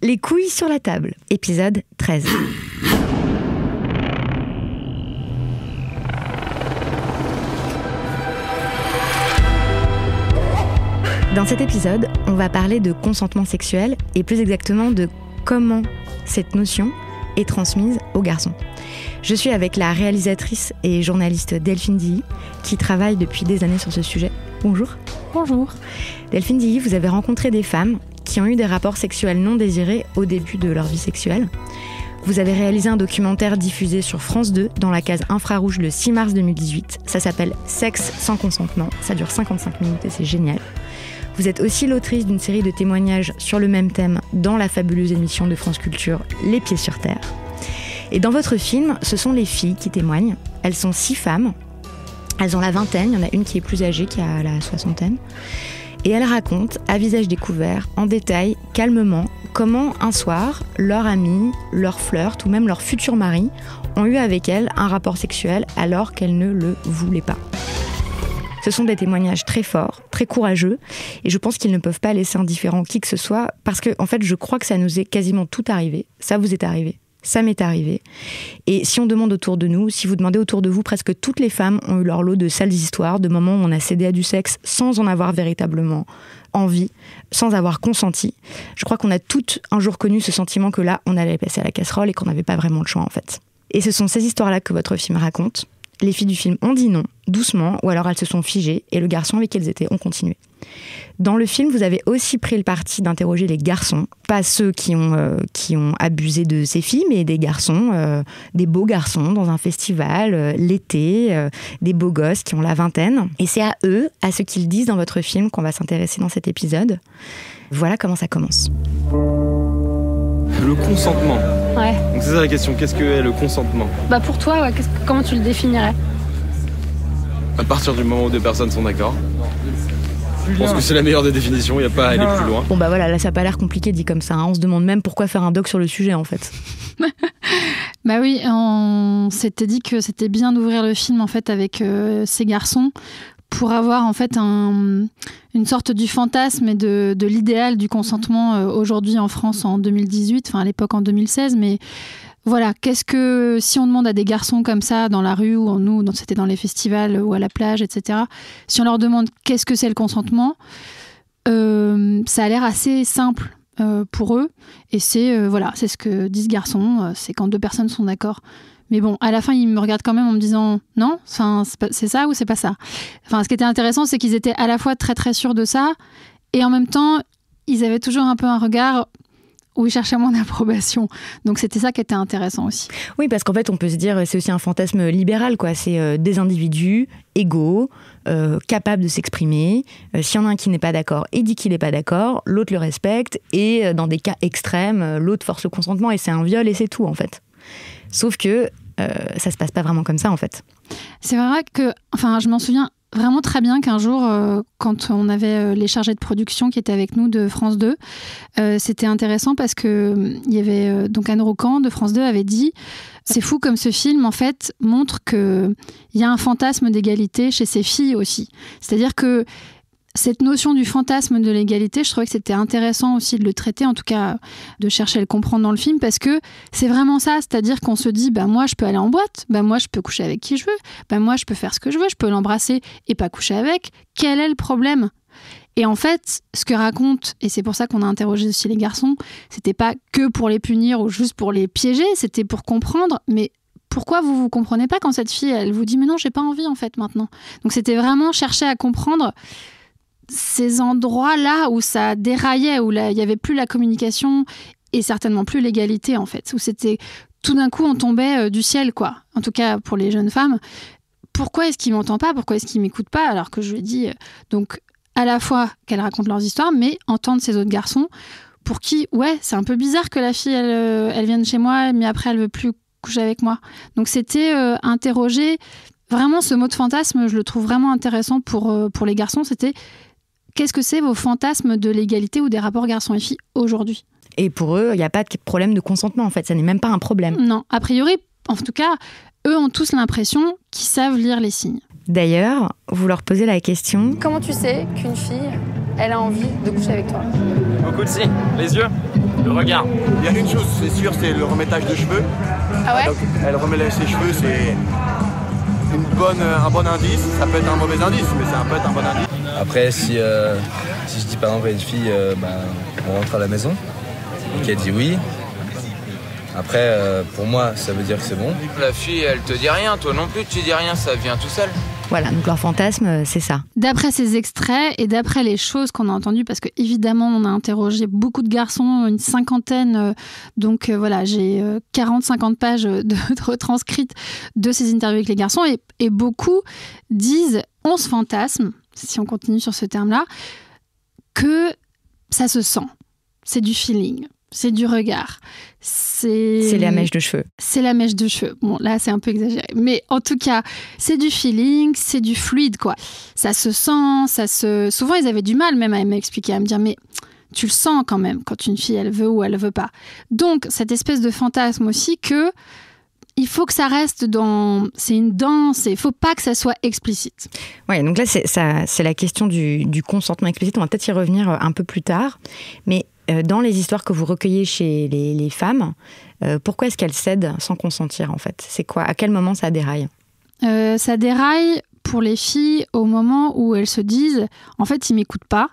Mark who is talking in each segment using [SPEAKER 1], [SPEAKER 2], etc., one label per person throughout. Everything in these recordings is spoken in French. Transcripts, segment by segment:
[SPEAKER 1] Les couilles sur la table, épisode 13. Dans cet épisode, on va parler de consentement sexuel et plus exactement de comment cette notion est transmise aux garçons. Je suis avec la réalisatrice et journaliste Delphine Dilly qui travaille depuis des années sur ce sujet. Bonjour.
[SPEAKER 2] Bonjour.
[SPEAKER 1] Delphine Dilly, vous avez rencontré des femmes qui ont eu des rapports sexuels non désirés au début de leur vie sexuelle. Vous avez réalisé un documentaire diffusé sur France 2 dans la case infrarouge le 6 mars 2018. Ça s'appelle « Sexe sans consentement ». Ça dure 55 minutes et c'est génial. Vous êtes aussi l'autrice d'une série de témoignages sur le même thème dans la fabuleuse émission de France Culture « Les pieds sur terre ». Et dans votre film, ce sont les filles qui témoignent. Elles sont 6 femmes. Elles ont la vingtaine. Il y en a une qui est plus âgée, qui a la soixantaine. Et elles racontent, à visage découvert, en détail, calmement, comment un soir, leur ami, leur flirt ou même leur futur mari ont eu avec elles un rapport sexuel alors qu'elles ne le voulaient pas. Ce sont des témoignages très forts, très courageux, et je pense qu'ils ne peuvent pas laisser indifférent qui que ce soit, parce que, en fait, je crois que ça nous est quasiment tout arrivé. Ça vous est arrivé. Ça m'est arrivé. Et si on demande autour de nous, si vous demandez autour de vous, presque toutes les femmes ont eu leur lot de sales histoires, de moments où on a cédé à du sexe sans en avoir véritablement envie, sans avoir consenti. Je crois qu'on a toutes un jour connu ce sentiment que là, on allait passer à la casserole et qu'on n'avait pas vraiment le choix en fait. Et ce sont ces histoires-là que votre film raconte. Les filles du film ont dit non, doucement, ou alors elles se sont figées, et le garçon avec qui elles étaient ont continué. Dans le film, vous avez aussi pris le parti d'interroger les garçons, pas ceux qui ont abusé de ces filles, mais des garçons, des beaux garçons dans un festival, l'été, des beaux gosses qui ont la vingtaine. Et c'est à eux, à ce qu'ils disent dans votre film, qu'on va s'intéresser dans cet épisode. Voilà comment ça commence.
[SPEAKER 3] Le consentement.
[SPEAKER 2] Ouais.
[SPEAKER 3] Donc c'est ça la question, qu'est-ce que est le consentement ?
[SPEAKER 2] Bah pour toi, ouais, comment tu le définirais ?
[SPEAKER 3] À partir du moment où deux personnes sont d'accord. Je pense que c'est la meilleure des définitions, il n'y a pas à aller plus loin.
[SPEAKER 1] Bon bah voilà, là ça n'a pas l'air compliqué dit comme ça, hein. On se demande même pourquoi faire un doc sur le sujet en fait.
[SPEAKER 2] Bah oui, on s'était dit que c'était bien d'ouvrir le film en fait avec ces garçons pour avoir en fait une sorte du fantasme et de l'idéal du consentement aujourd'hui en France en 2018, enfin à l'époque en 2016, mais voilà, si on demande à des garçons comme ça dans la rue ou c'était dans les festivals ou à la plage, etc., si on leur demande qu'est-ce que c'est le consentement, ça a l'air assez simple pour eux, et c'est ce que disent garçons, c'est quand deux personnes sont d'accord. Mais bon, à la fin, ils me regardent quand même en me disant « Non, c'est ça ou c'est pas ça ?» Enfin, ce qui était intéressant, c'est qu'ils étaient à la fois très très sûrs de ça, et en même temps, ils avaient toujours un peu un regard où ils cherchaient mon approbation. Donc c'était ça qui était intéressant aussi.
[SPEAKER 1] Oui, parce qu'en fait, on peut se dire c'est aussi un fantasme libéral, quoi. C'est des individus égaux, capables de s'exprimer. S'il y en a un qui n'est pas d'accord et dit qu'il n'est pas d'accord, l'autre le respecte, et dans des cas extrêmes, l'autre force le consentement, et c'est un viol, et c'est tout, en fait. Sauf que ça se passe pas vraiment comme ça, en fait.
[SPEAKER 2] C'est vrai que, je m'en souviens vraiment très bien qu'un jour, quand on avait les chargés de production qui étaient avec nous de France 2, c'était intéressant parce que il y avait donc Anne Rocan de France 2 avait dit « C'est fou comme ce film, en fait, montre qu'il y a un fantasme d'égalité chez ces filles aussi. » C'est-à-dire que cette notion du fantasme de l'égalité, je trouvais que c'était intéressant aussi de le traiter, en tout cas de chercher à le comprendre dans le film, parce que c'est vraiment ça, c'est-à-dire qu'on se dit moi je peux aller en boîte, moi je peux coucher avec qui je veux, moi je peux faire ce que je veux, je peux l'embrasser et pas coucher avec, quel est le problème ? Et en fait, ce que raconte, et c'est pour ça qu'on a interrogé aussi les garçons, c'était pas que pour les punir ou juste pour les piéger, c'était pour comprendre, mais pourquoi vous comprenez pas quand cette fille, elle vous dit mais non, j'ai pas envie en fait maintenant. Donc c'était vraiment chercher à comprendre ces endroits-là où ça déraillait, où il n'y avait plus la communication et certainement plus l'égalité, en fait. Où c'était, tout d'un coup, on tombait du ciel, quoi. En tout cas, pour les jeunes femmes. Pourquoi est-ce qu'il ne m'entend pas ? Pourquoi est-ce qu'il ne m'écoute pas ? Alors que je lui ai dit, donc, à la fois qu'elles racontent leurs histoires, mais entendre ces autres garçons, pour qui, c'est un peu bizarre que la fille, elle vienne chez moi, mais après, elle ne veut plus coucher avec moi. Donc, c'était interroger. Vraiment, ce mot de fantasme, je le trouve vraiment intéressant pour les garçons. C'était... Qu'est-ce que c'est vos fantasmes de l'égalité ou des rapports garçons et filles aujourd'hui ?
[SPEAKER 1] Et pour eux, il n'y a pas de problème de consentement, en fait. Ça n'est même pas un problème.
[SPEAKER 2] Non, a priori, en tout cas, eux ont tous l'impression qu'ils savent lire les signes.
[SPEAKER 1] D'ailleurs, vous leur posez la question...
[SPEAKER 4] Comment tu sais qu'une fille, elle a envie de coucher avec toi ?
[SPEAKER 3] Beaucoup de signes. Les yeux. Le regard.
[SPEAKER 4] Il y a une chose, c'est sûr, c'est le remettage de cheveux.
[SPEAKER 2] Ah ouais?
[SPEAKER 4] Donc, elle remet ses cheveux, c'est un bon indice. Ça peut être un mauvais indice, mais ça peut être un bon indice.
[SPEAKER 5] Après, si je dis par exemple à une fille, on rentre à la maison, et qu'elle dit oui, après, pour moi, ça veut dire que c'est bon.
[SPEAKER 6] La fille, elle te dit rien, toi non plus, tu dis rien, ça vient tout seul.
[SPEAKER 1] Voilà, donc leur fantasme, c'est ça.
[SPEAKER 2] D'après ces extraits et d'après les choses qu'on a entendues, parce qu'évidemment, on a interrogé beaucoup de garçons, une cinquantaine, donc voilà, j'ai 40-50 pages de retranscrites de ces interviews avec les garçons, et beaucoup disent, on se fantasme, si on continue sur ce terme-là, que ça se sent, c'est du feeling. C'est du regard. C'est
[SPEAKER 1] la mèche de cheveux.
[SPEAKER 2] C'est la mèche de cheveux. Bon, là, c'est un peu exagéré. Mais en tout cas, c'est du feeling, c'est du fluide, quoi. Ça se sent, Souvent, ils avaient du mal même à m'expliquer, à me dire, mais tu le sens quand même quand une fille, elle veut ou elle veut pas. Donc, cette espèce de fantasme aussi que il faut que ça reste c'est une danse et il faut pas que ça soit explicite.
[SPEAKER 1] Ouais, donc là, c'est la question du consentement explicite. On va peut-être y revenir un peu plus tard. Mais dans les histoires que vous recueillez chez les femmes, pourquoi est-ce qu'elles cèdent sans consentir, en fait? C'est quoi? À quel moment ça déraille?
[SPEAKER 2] Ça déraille pour les filles au moment où elles se disent « en fait, ils m'écoutent pas ».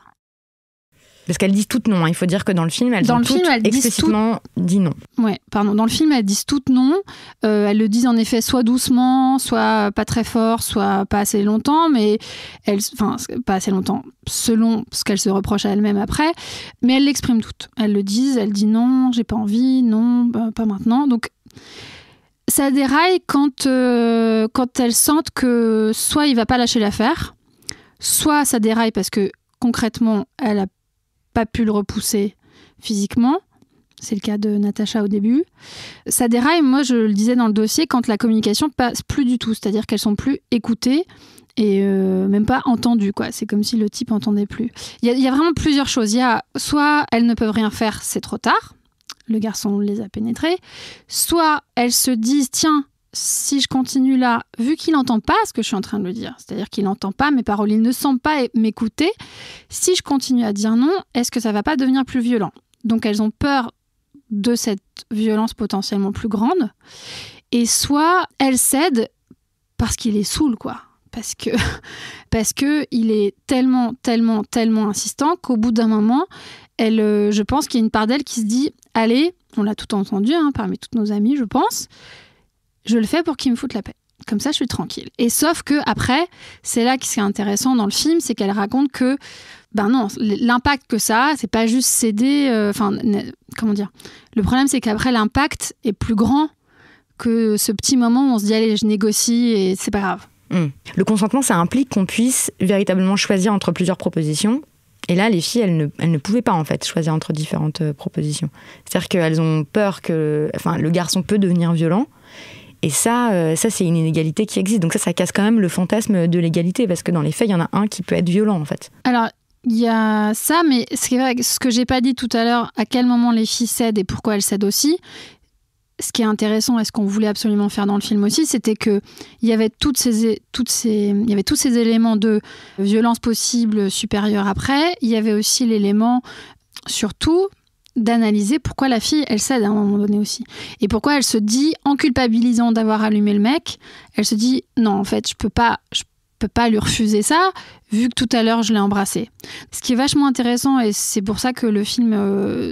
[SPEAKER 1] Parce qu'elles disent toutes non. Hein. Il faut dire que dans le film, elles ont toutes explicitement dit non.
[SPEAKER 2] Ouais, pardon. Dans le film, elles disent toutes non. Elles le disent en effet soit doucement, soit pas très fort, soit pas assez longtemps, pas assez longtemps, selon ce qu'elles se reprochent à elles-mêmes après. Mais elles l'expriment toutes. Elles le disent, elles disent non, j'ai pas envie, non, pas maintenant. Donc, ça déraille quand elles sentent que soit il va pas lâcher l'affaire, soit ça déraille parce que concrètement, elle a pas pu le repousser physiquement. C'est le cas de Natacha au début. Ça déraille, moi je le disais dans le dossier, quand la communication passe plus du tout, c'est-à-dire qu'elles sont plus écoutées et même pas entendues, quoi. C'est comme si le type entendait plus. Il y a vraiment plusieurs choses. Il y a soit elles ne peuvent rien faire, c'est trop tard, le garçon les a pénétrées, soit elles se disent tiens, si je continue là, vu qu'il n'entend pas ce que je suis en train de lui dire, c'est-à-dire qu'il n'entend pas mes paroles, il ne semble pas m'écouter, si je continue à dire non, est-ce que ça va pas devenir plus violent? Donc elles ont peur de cette violence potentiellement plus grande, et soit elles cèdent parce qu'il est saoul, quoi. Parce que il est tellement insistant qu'au bout d'un moment, je pense qu'il y a une part d'elle qui se dit allez, on l'a tout entendu, hein, parmi toutes nos amies, je pense, je le fais pour qu'il me foute la paix. Comme ça, je suis tranquille. Et sauf que après, c'est là que ce qui est intéressant dans le film, c'est qu'elle raconte que, ben non, l'impact que ça a, c'est pas juste céder. Comment dire? Le problème, c'est qu'après, l'impact est plus grand que ce petit moment où on se dit allez, je négocie et c'est pas grave.
[SPEAKER 1] Le consentement, ça implique qu'on puisse véritablement choisir entre plusieurs propositions. Et là, les filles, elles ne pouvaient pas, en fait, choisir entre différentes propositions. C'est-à-dire qu'elles ont peur que le garçon peut devenir violent. Et ça, c'est une inégalité qui existe. Donc ça casse quand même le fantasme de l'égalité, parce que dans les faits, il y en a un qui peut être violent, en fait.
[SPEAKER 2] Alors, il y a ça, mais ce que j'ai pas dit tout à l'heure, à quel moment les filles cèdent et pourquoi elles cèdent aussi, ce qui est intéressant et ce qu'on voulait absolument faire dans le film aussi, c'était qu'il y avait tous ces éléments de violence possible supérieure après. Il y avait aussi l'élément, surtout, d'analyser pourquoi la fille, elle cède à un moment donné aussi. Et pourquoi elle se dit, en culpabilisant d'avoir allumé le mec, elle se dit, non, en fait, je peux pas lui refuser ça, vu que tout à l'heure, je l'ai embrassé. Ce qui est vachement intéressant, et c'est pour ça que le film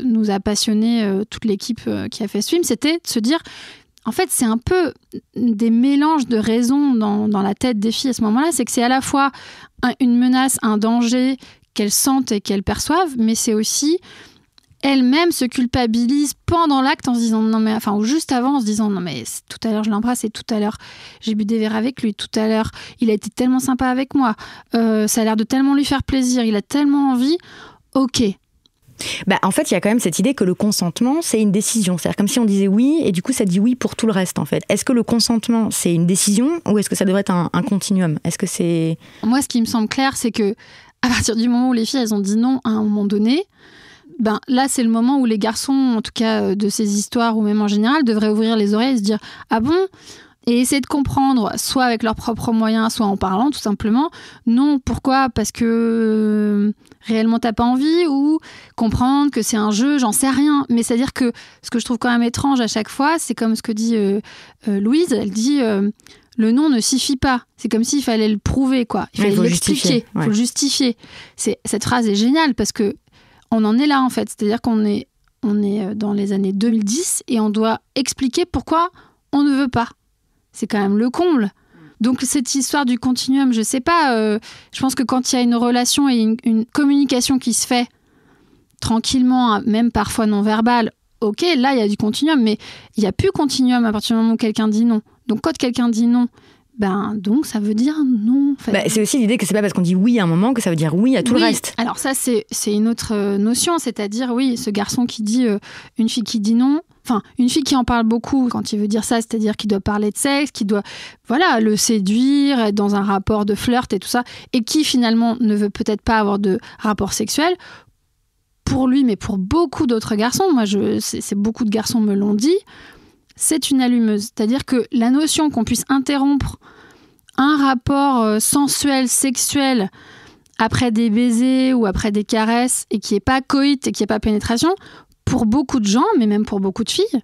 [SPEAKER 2] nous a passionné, toute l'équipe qui a fait ce film, c'était de se dire, en fait, c'est un peu des mélanges de raisons dans la tête des filles à ce moment-là, c'est que c'est à la fois une menace, un danger qu'elles sentent et qu'elles perçoivent, mais c'est aussi elles-mêmes se culpabilisent pendant l'acte en se disant non mais ou juste avant en se disant non mais tout à l'heure je l'embrasse et tout à l'heure j'ai bu des verres avec lui, tout à l'heure il a été tellement sympa avec moi, ça a l'air de tellement lui faire plaisir, il a tellement envie, ok.
[SPEAKER 1] En fait, il y a quand même cette idée que le consentement, c'est une décision. C'est-à-dire comme si on disait oui, et du coup, ça dit oui pour tout le reste, en fait. Est-ce que le consentement, c'est une décision, ou est-ce que ça devrait être un continuum? Est-ce que c'est...
[SPEAKER 2] Moi, ce qui me semble clair, c'est que à partir du moment où les filles, elles ont dit non à un moment donné, là, c'est le moment où les garçons, en tout cas de ces histoires, ou même en général, devraient ouvrir les oreilles et se dire « Ah bon ? et essayer de comprendre, soit avec leurs propres moyens, soit en parlant tout simplement. Non, pourquoi ? Parce que réellement t'as pas envie, ou comprendre que c'est un jeu, j'en sais rien. Mais c'est-à-dire que ce que je trouve quand même étrange à chaque fois, c'est comme ce que dit Louise, elle dit le non ne suffit pas. C'est comme s'il fallait le prouver, quoi. Il fallait l'expliquer, il faut le justifier. Cette phrase est géniale parce que on en est là en fait. C'est-à-dire qu'on est dans les années 2010 et on doit expliquer pourquoi on ne veut pas. C'est quand même le comble. Donc cette histoire du continuum, je sais pas, je pense que quand il y a une relation et une communication qui se fait tranquillement, même parfois non verbale, ok, là il y a du continuum, mais il n'y a plus continuum à partir du moment où quelqu'un dit non. Donc quand quelqu'un dit non, donc ça veut dire non. En fait.
[SPEAKER 1] C'est aussi l'idée que c'est pas parce qu'on dit oui à un moment que ça veut dire oui à tout le reste.
[SPEAKER 2] Alors ça c'est une autre notion, c'est-à-dire oui, ce garçon qui dit une fille qui dit non, enfin une fille qui en parle beaucoup quand il veut dire ça, c'est-à-dire qu'il doit parler de sexe, qu'il doit le séduire, être dans un rapport de flirt et tout ça, et qui finalement ne veut peut-être pas avoir de rapport sexuel. Pour lui, mais pour beaucoup d'autres garçons, c'est beaucoup de garçons me l'ont dit, c'est une allumeuse. C'est-à-dire que la notion qu'on puisse interrompre un rapport sensuel, sexuel, après des baisers ou après des caresses, et qu'il n'y ait pas coït et qu'il n'y ait pas pénétration, pour beaucoup de gens, mais même pour beaucoup de filles,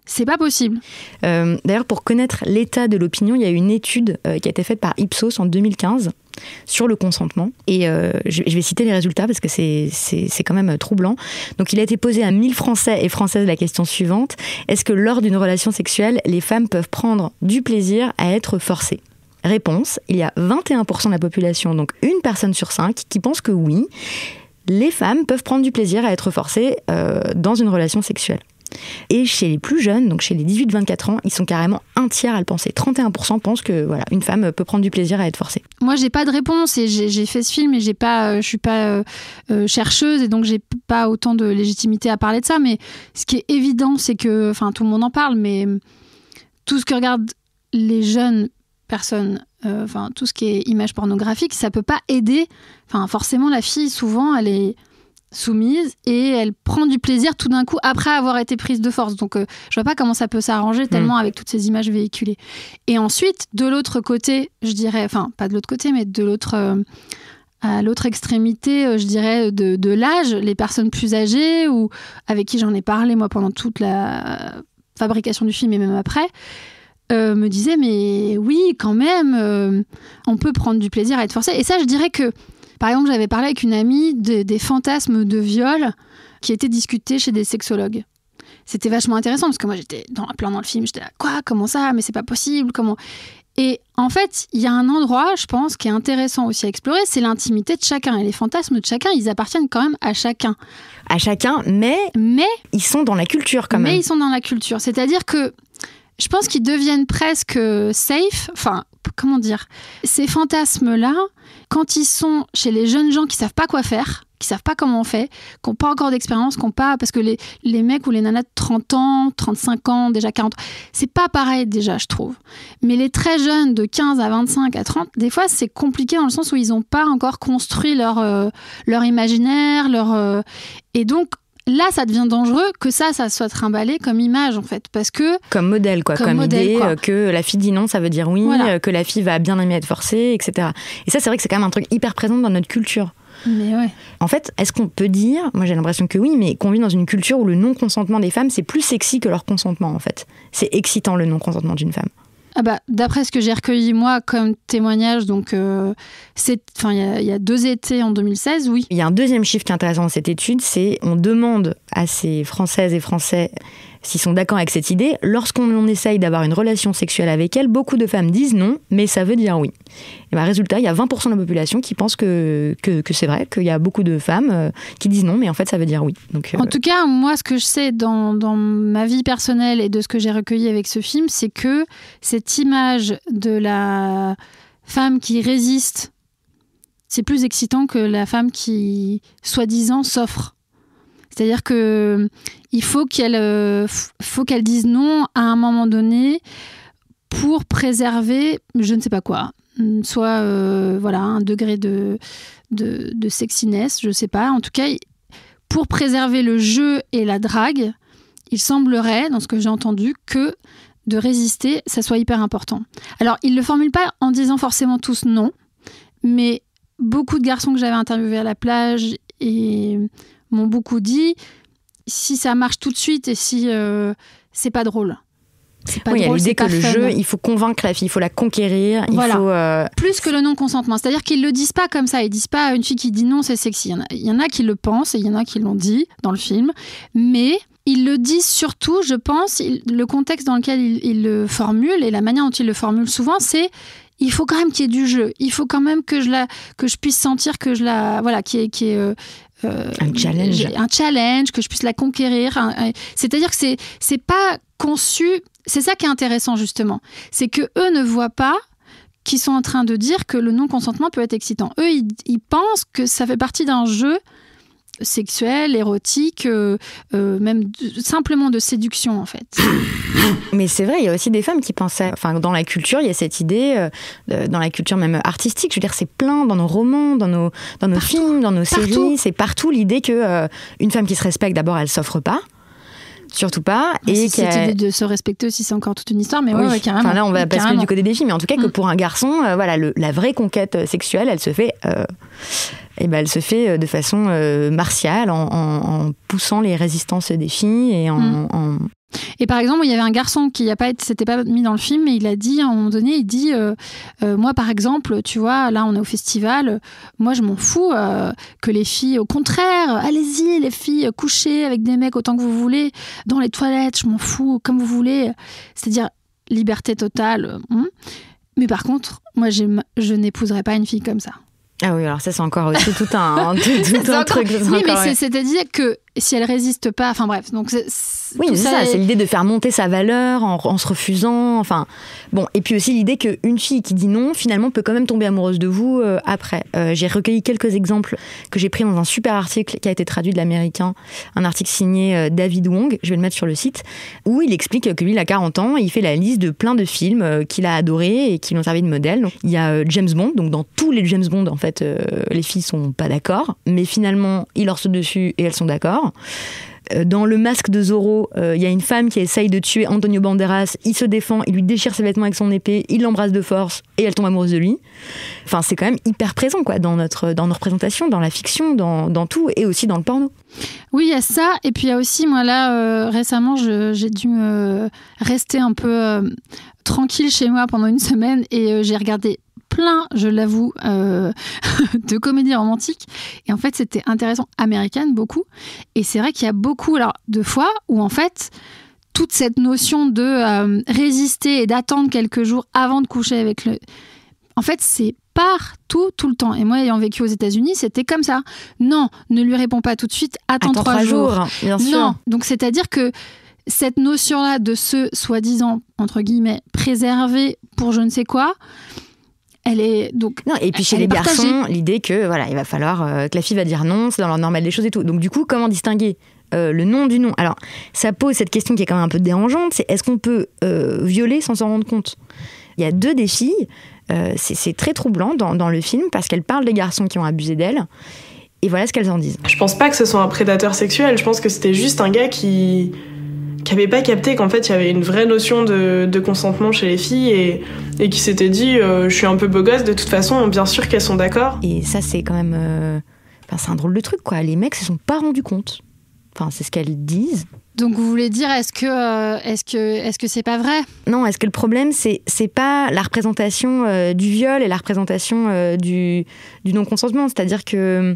[SPEAKER 2] c'est pas possible.
[SPEAKER 1] D'ailleurs, pour connaître l'état de l'opinion, il y a une étude qui a été faite par Ipsos en 2015 sur le consentement. Et je vais citer les résultats parce que c'est quand même troublant. Donc, il a été posé à 1000 Français et Françaises la question suivante. Est-ce que lors d'une relation sexuelle, les femmes peuvent prendre du plaisir à être forcées ? Réponse, il y a 21% de la population, donc une personne sur 5, qui pense que oui, les femmes peuvent prendre du plaisir à être forcées dans une relation sexuelle. Et chez les plus jeunes, donc chez les 18-24 ans, ils sont carrément un tiers à le penser. 31% pensent que une femme peut prendre du plaisir à être forcée.
[SPEAKER 2] Moi, j'ai pas de réponse et j'ai fait ce film et je suis pas chercheuse et donc j'ai pas autant de légitimité à parler de ça. Mais ce qui est évident, c'est que, tout le monde en parle, mais tout ce que regardent les jeunes personnes, tout ce qui est image pornographique, ça peut pas aider. Forcément, la fille, souvent, elle est soumise et elle prend du plaisir tout d'un coup après avoir été prise de force. Donc je vois pas comment ça peut s'arranger tellement avec toutes ces images véhiculées. Et ensuite, de l'autre côté, je dirais, pas de l'autre côté, mais de l'autre à l'autre extrémité, je dirais, de l'âge, les personnes plus âgées ou avec qui j'en ai parlé moi pendant toute la fabrication du film et même après, me disaient mais oui quand même, on peut prendre du plaisir à être forcé. Et ça, je dirais que par exemple, j'avais parlé avec une amie des fantasmes de viol qui étaient discutés chez des sexologues. C'était vachement intéressant parce que moi, j'étais dans le film, j'étais là, quoi, comment ça ? Mais c'est pas possible, comment ? Et en fait, il y a un endroit, je pense, qui est intéressant aussi à explorer, c'est l'intimité de chacun. Et les fantasmes de chacun, ils appartiennent quand même à chacun.
[SPEAKER 1] À chacun, mais ils sont dans la culture quand même.
[SPEAKER 2] Mais ils sont dans la culture. C'est-à-dire que je pense qu'ils deviennent presque safe, comment dire, ces fantasmes-là, quand ils sont chez les jeunes gens qui savent pas quoi faire, qui savent pas comment on fait, qui n'ont pas encore d'expérience, parce que les mecs ou les nanas de 30 ans, 35 ans, déjà 40, c'est pas pareil déjà, je trouve. Mais les très jeunes de 15 à 25 à 30, des fois c'est compliqué dans le sens où ils n'ont pas encore construit leur imaginaire, et donc là, ça devient dangereux que ça soit trimballé comme image, en fait, parce que...
[SPEAKER 1] Comme modèle, quoi. Comme idée que la fille dit non, ça veut dire oui, voilà. Que la fille va bien aimer être forcée, etc. Et ça, c'est vrai que c'est quand même un truc hyper présent dans notre culture.
[SPEAKER 2] Mais ouais.
[SPEAKER 1] En fait, est-ce qu'on peut dire, moi j'ai l'impression que oui, mais qu'on vit dans une culture où le non-consentement des femmes, c'est plus sexy que leur consentement, en fait. C'est excitant, le non-consentement d'une femme.
[SPEAKER 2] D'après ce que j'ai recueilli moi comme témoignage, donc il y a 2 étés en 2016, oui.
[SPEAKER 1] Il y a un deuxième chiffre qui est intéressant dans cette étude, c'est on demande à ces Françaises et Français s'ils sont d'accord avec cette idée. Lorsqu'on essaye d'avoir une relation sexuelle avec elles, beaucoup de femmes disent non, mais ça veut dire oui. Et résultat, il y a 20% de la population qui pense que c'est vrai, qu'il y a beaucoup de femmes qui disent non, mais en fait ça veut dire oui. Donc,
[SPEAKER 2] En tout cas, moi ce que je sais dans ma vie personnelle et de ce que j'ai recueilli avec ce film, c'est que cette image de la femme qui résiste, c'est plus excitant que la femme qui, soi-disant, s'offre. C'est-à-dire que il faut qu'elle dise non à un moment donné pour préserver, je ne sais pas quoi, soit un degré de sexiness, je ne sais pas. En tout cas, pour préserver le jeu et la drague, il semblerait, dans ce que j'ai entendu, que de résister, ça soit hyper important. Alors, ils ne le formulent pas en disant forcément tous non, mais beaucoup de garçons que j'avais interviewés à la plage m'ont beaucoup dit si ça marche tout de suite et si c'est pas drôle. C'est pas
[SPEAKER 1] oui,
[SPEAKER 2] drôle,
[SPEAKER 1] il y a l'idée que le
[SPEAKER 2] fun.
[SPEAKER 1] jeu, il faut convaincre la fille, il faut la conquérir.
[SPEAKER 2] Voilà. Plus que le non-consentement. C'est-à-dire qu'ils le disent pas comme ça. Ils disent pas à une fille qui dit non, c'est sexy. Il y en a qui le pensent et il y en a qui l'ont dit dans le film. Mais ils le disent surtout, je pense, le contexte dans lequel ils le formulent et la manière dont ils le formulent souvent, c'est il faut quand même qu'il y ait du jeu. Il faut quand même que je puisse sentir que qu'il y ait un challenge, que je puisse la conquérir. C'est-à-dire que c'est pas conçu. C'est ça qui est intéressant justement, c'est que eux ne voient pas qu'ils sont en train de dire que le non-consentement peut être excitant. Eux, ils pensent que ça fait partie d'un jeu sexuel, érotique, même simplement de séduction en fait.
[SPEAKER 1] Mais c'est vrai, il y a aussi des femmes qui pensent enfin dans la culture, il y a cette idée dans la culture même artistique, je veux dire c'est plein dans nos romans, dans nos films, dans nos séries, c'est partout l'idée que une femme qui se respecte d'abord, elle s'offre pas. Surtout pas.
[SPEAKER 2] Et cette idée de se respecter aussi, c'est encore toute une histoire, mais ouais, carrément.
[SPEAKER 1] Enfin là, on va basculer du côté des filles, mais en tout cas que pour un garçon, la vraie conquête sexuelle, elle se fait, elle se fait de façon martiale, en poussant les résistances des filles et
[SPEAKER 2] Et par exemple, il y avait un garçon qui s'était pas mis dans le film, mais il a dit, à un moment donné, moi par exemple, tu vois, là on est au festival, moi je m'en fous que les filles, au contraire, allez-y les filles, couchez avec des mecs autant que vous voulez, dans les toilettes, je m'en fous, comme vous voulez. C'est-à-dire, liberté totale. Mais par contre, moi je n'épouserai pas une fille comme ça.
[SPEAKER 1] Ah oui, alors ça c'est encore aussi tout un truc.
[SPEAKER 2] Oui, mais c'est-à-dire que si elle résiste pas, enfin bref, donc
[SPEAKER 1] oui, c'est ça, c'est l'idée de faire monter sa valeur en se refusant, enfin bon, et puis aussi l'idée qu'une fille qui dit non, finalement peut quand même tomber amoureuse de vous après. J'ai recueilli quelques exemples que j'ai pris dans un super article qui a été traduit de l'américain, un article signé David Wong, je vais le mettre sur le site, où il explique que lui il a 40 ans et il fait la liste de plein de films qu'il a adorés et qui l'ont servi de modèle. Donc, il y a James Bond, donc dans tous les James Bond en fait les filles sont pas d'accord, mais finalement il leur saute dessus et elles sont d'accord. Dans Le Masque de Zorro, il y a une femme qui essaye de tuer Antonio Banderas, il se défend, il lui déchire ses vêtements avec son épée, il l'embrasse de force et elle tombe amoureuse de lui. Enfin, c'est quand même hyper présent quoi, dans nos représentations, dans la fiction, dans tout, et aussi dans le porno.
[SPEAKER 2] Oui, il y a ça, et puis il y a aussi, moi là, récemment, j'ai dû rester un peu tranquille chez moi pendant une semaine, et j'ai regardé plein, je l'avoue, de comédies romantiques. Et en fait, c'était intéressant, américaine, beaucoup. Et c'est vrai qu'il y a beaucoup de fois où, en fait, toute cette notion de résister et d'attendre quelques jours avant de coucher avec le... En fait, c'est partout, tout le temps. Et moi, ayant vécu aux États-Unis, c'était comme ça. Non, ne lui réponds pas tout de suite, attends 3 jours.
[SPEAKER 1] Bien sûr.
[SPEAKER 2] Non, donc c'est-à-dire que cette notion-là de se, soi-disant, entre guillemets, préserver pour je ne sais quoi... Elle est donc. Non,
[SPEAKER 1] et puis chez les garçons, l'idée que il va falloir que la fille va dire non, c'est dans leur normal des choses et tout. Donc du coup, comment distinguer le non du non? Alors, ça pose cette question qui est quand même un peu dérangeante, c'est est-ce qu'on peut violer sans s'en rendre compte? Il y a 2 des filles, c'est très troublant dans le film parce qu'elles parlent des garçons qui ont abusé d'elles. Et voilà ce qu'elles en disent.
[SPEAKER 7] Je pense pas que ce soit un prédateur sexuel, je pense que c'était juste un gars qui avait pas capté qu'en fait il y avait une vraie notion de consentement chez les filles et qui s'était dit je suis un peu beau gosse, de toute façon bien sûr qu'elles sont d'accord.
[SPEAKER 1] Et ça c'est quand même c'est un drôle de truc quoi, les mecs se sont pas rendus compte, enfin c'est ce qu'elles disent.
[SPEAKER 2] Donc vous voulez dire est-ce que c'est pas vrai? Non,
[SPEAKER 1] est-ce que le problème c'est pas la représentation du viol et la représentation du non-consentement, c'est-à-dire que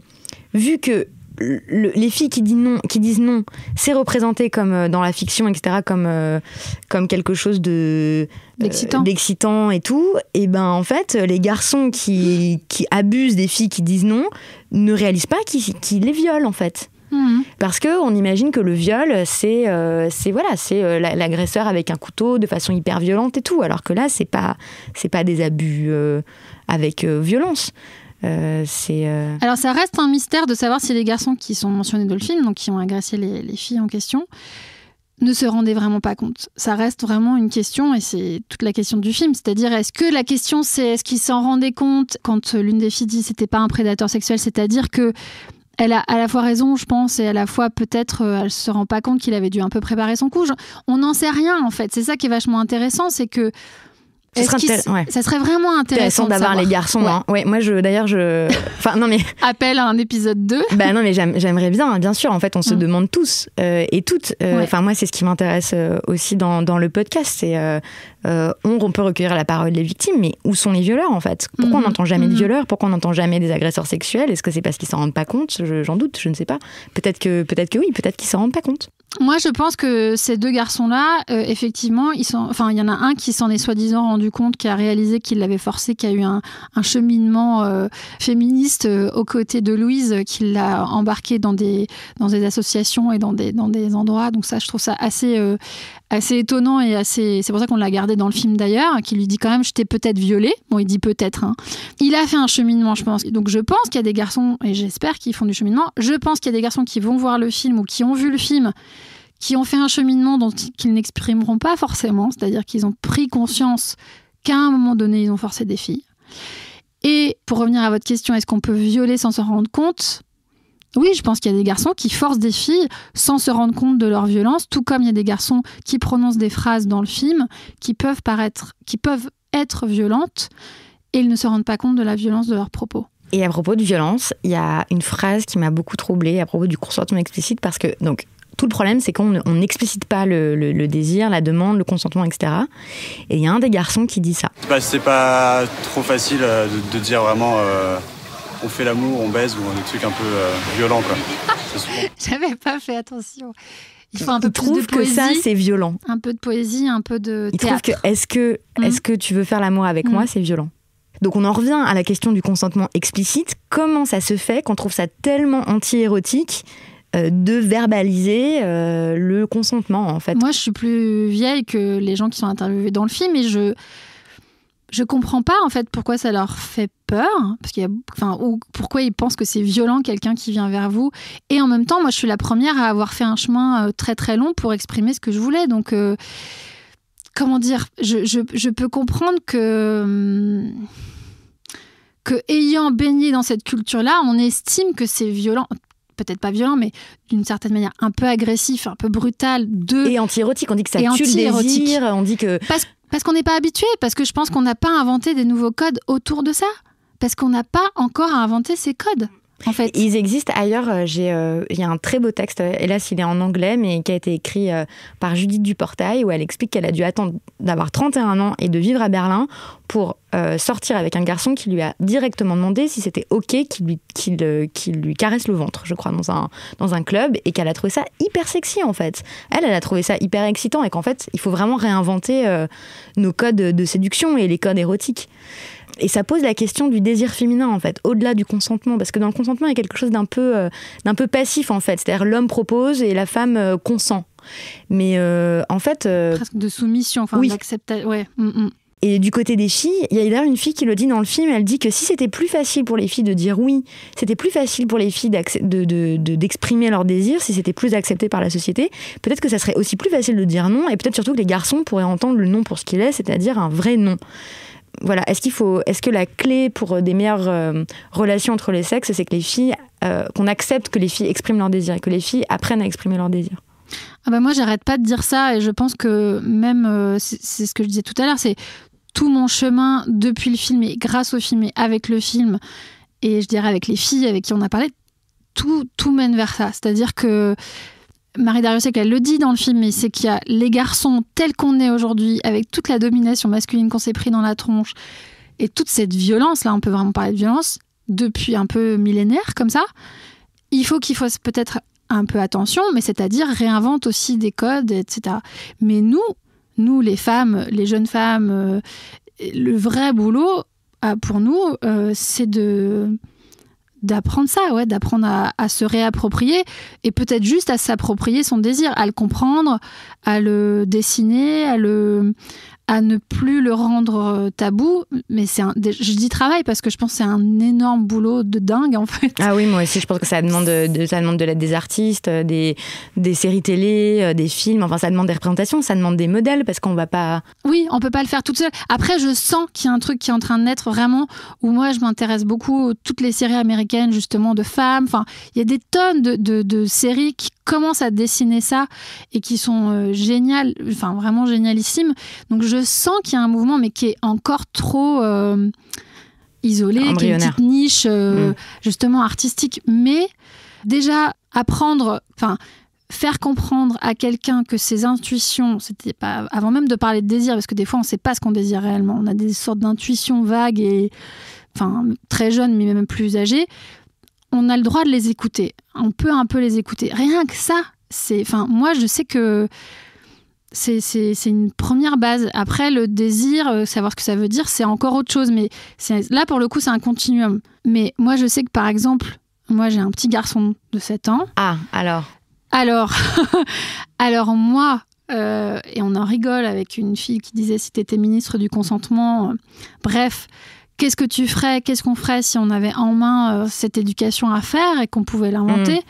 [SPEAKER 1] vu que les filles qui disent non, c'est représenté comme dans la fiction, etc., comme quelque chose d'excitant et tout. Et ben en fait, les garçons qui abusent des filles qui disent non ne réalisent pas qu'ils les violent en fait. Mmh. Parce qu'on imagine que le viol, c'est l'agresseur avec un couteau de façon hyper violente et tout, alors que là, c'est pas des abus avec violence.
[SPEAKER 2] Alors ça reste un mystère de savoir si les garçons qui sont mentionnés dans le film, donc qui ont agressé les filles en question, ne se rendaient vraiment pas compte. Ça reste vraiment une question, et c'est toute la question du film, c'est-à-dire est-ce que la question c'est est-ce qu'ils s'en rendaient compte quand l'une des filles dit c'était pas un prédateur sexuel, c'est-à-dire que elle a à la fois raison, je pense, et à la fois peut-être elle se rend pas compte qu'il avait dû un peu préparer son coup. On n'en sait rien en fait. C'est ça qui est vachement intéressant, c'est que ça serait vraiment intéressant
[SPEAKER 1] d'avoir les garçons.
[SPEAKER 2] Ouais.
[SPEAKER 1] Hein. Ouais, moi, enfin, non mais.
[SPEAKER 2] Appel à un épisode 2.
[SPEAKER 1] Bah non, mais j'aimerais bien sûr. En fait, on se demande tous et toutes. Enfin, moi, c'est ce qui m'intéresse aussi dans le podcast. C'est on peut recueillir la parole des victimes, mais où sont les violeurs en fait ? Pourquoi on n'entend jamais de violeurs ? Pourquoi on n'entend jamais des agresseurs sexuels ? Est-ce que c'est parce qu'ils s'en rendent pas compte ? J'en doute, je ne sais pas. Peut-être que oui, peut-être qu'ils s'en rendent pas compte.
[SPEAKER 2] Moi, je pense que ces 2 garçons-là, effectivement, il y en a un qui s'en est soi-disant rendu compte, qui a réalisé qu'il l'avait forcé, qui a eu un cheminement féministe aux côtés de Louise, qui l'a embarqué dans des associations et dans des endroits. Donc ça, je trouve ça assez étonnant et c'est pour ça qu'on l'a gardé dans le film d'ailleurs, qui lui dit quand même « je t'ai peut-être violée ». Bon, il dit peut-être. Hein. Il a fait un cheminement, je pense. Donc je pense qu'il y a des garçons, et j'espère qu'ils font du cheminement, je pense qu'il y a des garçons qui vont voir le film ou qui ont vu le film, qui ont fait un cheminement dont qu'ils n'exprimeront pas forcément, c'est-à-dire qu'ils ont pris conscience qu'à un moment donné, ils ont forcé des filles. Et pour revenir à votre question, est-ce qu'on peut violer sans s'en rendre compte ? Oui, je pense qu'il y a des garçons qui forcent des filles sans se rendre compte de leur violence, tout comme il y a des garçons qui prononcent des phrases dans le film qui peuvent être violentes et ils ne se rendent pas compte de la violence de leurs propos.
[SPEAKER 1] Et à propos de violence, il y a une phrase qui m'a beaucoup troublée à propos du consentement explicite parce que donc tout le problème, c'est qu'on n'explicite pas le désir, la demande, le consentement, etc. Et il y a un des garçons qui dit ça.
[SPEAKER 8] C'est pas trop facile de dire vraiment on fait l'amour, on baise ou des trucs un peu violents, quoi.
[SPEAKER 2] J'avais pas fait attention. Il faut un peu plus de poésie.
[SPEAKER 1] Que ça, c'est violent.
[SPEAKER 2] Un peu de poésie, un peu de théâtre.
[SPEAKER 1] Il trouve que est-ce que tu veux faire l'amour avec moi, c'est violent. Donc on en revient à la question du consentement explicite. Comment ça se fait qu'on trouve ça tellement anti-érotique de verbaliser le consentement, en fait.
[SPEAKER 2] Moi, je suis plus vieille que les gens qui sont interviewés dans le film et je comprends pas, en fait, pourquoi ça leur fait peur, parce qu'il y a, ou pourquoi ils pensent que c'est violent, quelqu'un qui vient vers vous. Et en même temps, moi, je suis la première à avoir fait un chemin très, très long pour exprimer ce que je voulais. Donc, comment dire, je peux comprendre que ayant baigné dans cette culture-là, on estime que c'est violent. Peut-être pas violent, mais d'une certaine manière un peu agressif, un peu brutal.
[SPEAKER 1] Et anti-érotique, on dit que ça tue le désir, on dit que...
[SPEAKER 2] Parce qu'on n'est pas habitué, parce que je pense qu'on n'a pas inventé des nouveaux codes autour de ça. Parce qu'on n'a pas encore à inventer ces codes, en fait.
[SPEAKER 1] Ils existent ailleurs. Il y a un très beau texte, hélas il est en anglais, mais qui a été écrit par Judith Duportail, où elle explique qu'elle a dû attendre d'avoir 31 ans et de vivre à Berlin pour sortir avec un garçon qui lui a directement demandé si c'était OK qu'il lui caresse le ventre, je crois, dans un club, et qu'elle a trouvé ça hyper sexy, en fait. Elle a trouvé ça hyper excitant, et qu'en fait, il faut vraiment réinventer nos codes de séduction et les codes érotiques. Et ça pose la question du désir féminin, en fait, au-delà du consentement. Parce que dans le consentement, il y a quelque chose d'un peu passif, en fait. C'est-à-dire l'homme propose et la femme consent. Mais en fait...
[SPEAKER 2] presque de soumission,
[SPEAKER 1] oui.
[SPEAKER 2] D'acceptation. Ouais.
[SPEAKER 1] Et du côté des filles, il y a d'ailleurs une fille qui le dit dans le film, elle dit que si c'était plus facile pour les filles de dire oui, c'était plus facile pour les filles d'exprimer leur désir, si c'était plus accepté par la société, peut-être que ça serait aussi plus facile de dire non, et peut-être surtout que les garçons pourraient entendre le non pour ce qu'il est, c'est-à-dire un vrai non. Voilà, est-ce que la clé pour des meilleures relations entre les sexes, c'est que les filles, qu'on accepte que les filles expriment leur désir et que les filles apprennent à exprimer leur désir?
[SPEAKER 2] Moi, j'arrête pas de dire ça, et je pense que même, c'est ce que je disais tout à l'heure, c'est tout mon chemin depuis le film et grâce au film et avec le film, et je dirais avec les filles avec qui on a parlé, tout mène vers ça. C'est-à-dire que Marie Darrieussecq, elle le dit dans le film, mais c'est qu'il y a les garçons tels qu'on est aujourd'hui, avec toute la domination masculine qu'on s'est pris dans la tronche, et toute cette violence, là on peut vraiment parler de violence, depuis un peu millénaire comme ça, il faut qu'ils fassent peut-être un peu attention, mais c'est-à-dire réinvente aussi des codes, etc. Mais nous les femmes, les jeunes femmes, le vrai boulot, pour nous, c'est d'apprendre ça, d'apprendre à se réapproprier, et peut-être juste à s'approprier son désir, à le comprendre, à le dessiner, à ne plus le rendre tabou, mais je dis travail parce que je pense que c'est un énorme boulot de dingue en fait.
[SPEAKER 1] Ah oui, moi aussi je pense que ça demande de l'aide des artistes, des séries télé, des films, enfin ça demande des représentations, ça demande des modèles parce qu'on va pas...
[SPEAKER 2] Oui, on peut pas le faire toute seule. Après je sens qu'il y a un truc qui est en train de naître vraiment, où moi je m'intéresse beaucoup à toutes les séries américaines justement de femmes, enfin il y a des tonnes de séries qui commencent à dessiner ça et qui sont géniales, enfin vraiment génialissimes. Donc je sens qu'il y a un mouvement, mais qui est encore trop isolé, qui est une petite niche justement artistique. Mais déjà apprendre, enfin faire comprendre à quelqu'un que ses intuitions, c'était pas avant même de parler de désir, parce que des fois on ne sait pas ce qu'on désire réellement. On a des sortes d'intuitions vagues et enfin très jeunes, mais même plus âgées. On a le droit de les écouter. On peut un peu les écouter. Rien que ça, moi, je sais que c'est une première base. Après, le désir, savoir ce que ça veut dire, c'est encore autre chose. Mais là, pour le coup, c'est un continuum. Mais moi, je sais que, par exemple, moi, j'ai un petit garçon de 7 ans.
[SPEAKER 1] Ah, alors
[SPEAKER 2] moi... et on en rigole avec une fille qui disait si t'étais ministre du consentement... bref... Qu'est-ce que tu ferais, qu'est-ce qu'on ferait si on avait en main cette éducation à faire et qu'on pouvait l'inventer ?